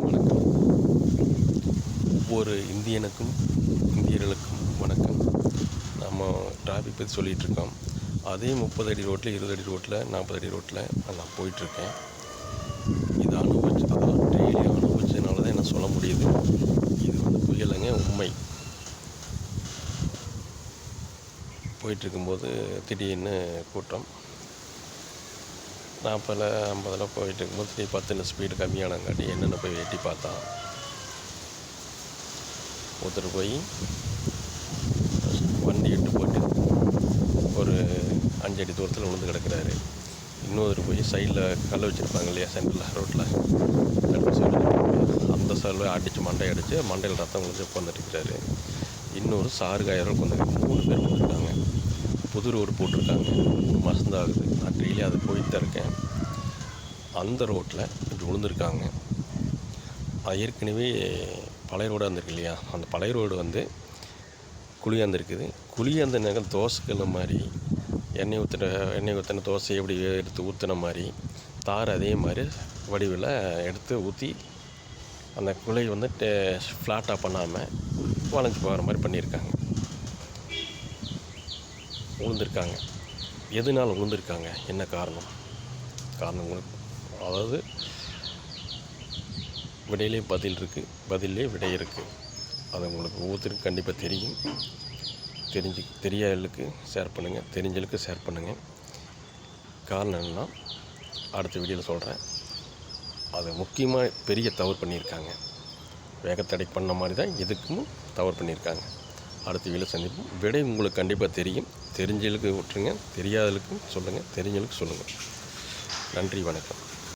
வணக்கம். ஒவ்வொரு இந்தியர்களுக்கும் வணக்கம். நம்ம டிராஃபிக் பற்றி சொல்லிகிட்ருக்கோம். அதே 30 அடி ரோட்டில், 20 அடி ரோட்டில், 40 அடி ரோட்டில் நான் போயிட்டுருக்கேன். இதை அதாவது டெய்லி அனுபவிச்சதுனால தான் என்ன சொல்ல முடியுது. இது பொய் இல்லைங்க, உண்மை. போயிட்டுருக்கும்போது திடீர்னு கூட்டம் 40, 50 போயிட்டு இருக்கும்போது திடீர்னு 10 ஸ்பீடு கம்மியானங்காட்டி என்னென்ன போய் எட்டி பார்த்தா ஒருத்தர் போய் வண்டி எட்டு போட்டு ஒரு 5 அடி தூரத்தில் விழுந்து கிடக்கிறாரு. இன்னொரு போய் சைடில் கல் வச்சுருப்பாங்க இல்லையா, சென்டரில் ரோட்டில் தடுப்பு சைடு, அந்த சைடில் அடித்து மண்டையில் ரத்தம் விழுந்து உட்காந்துட்டுருக்கிறாரு. இன்னொரு சாருகாயிரம் கொஞ்சம் 3 பேர் வந்துட்டாங்க. புது ரோடு போட்டிருக்காங்க, 3 மாதம் தான் ஆகுது. நான் டெய்லி அதை போயிட்டு தான் இருக்கேன். அந்த ரோட்டில் இப்படி விழுந்திருக்காங்க. அது ஏற்கனவே பழைய ரோடாக இருந்திருக்கு இல்லையா, அந்த பழைய ரோடு குழியாந்துருக்குது. குழியாந்த நேரம் தோசைக்கல்ல மாதிரி எண்ணெய் ஊற்றின தோசை எப்படி எடுத்து ஊற்றின மாதிரி தார் அதே மாதிரி வடிவில் எடுத்து ஊற்றி அந்த குழி ஃப்ளாட்டாக பண்ணாமல் வளைஞ்சு போகிற மாதிரி பண்ணியிருக்காங்க. விழுந்திருக்காங்க. எதனால் விழுந்திருக்காங்க, என்ன காரணம் அதாவது விடையிலே பதில் இருக்குது, பதிலே விடை இருக்குது. அது உங்களுக்கு ஒவ்வொருத்தருக்கும் கண்டிப்பாக தெரியும். தெரியாதவர்களுக்கு ஷேர் பண்ணுங்கள், தெரிஞ்சவர்களுக்கு ஷேர் பண்ணுங்கள். காரணம் என்னன்னா, அடுத்த வீடியோவில் சொல்கிறேன். அது முக்கியமாக பெரிய தவறு பண்ணியிருக்காங்க. வேகத்தடை பண்ண மாதிரி தான் இதுக்கும் தவறு பண்ணியிருக்காங்க. அடுத்த வீடியோவில் சந்திப்போம். விடை உங்களுக்கு கண்டிப்பாக தெரியும். தெரிஞ்சவர்களுக்கு விட்டுருங்க, தெரியாதவர்களுக்கும் சொல்லுங்கள், தெரிஞ்சவர்களுக்கு சொல்லுங்கள். நன்றி, வணக்கம்.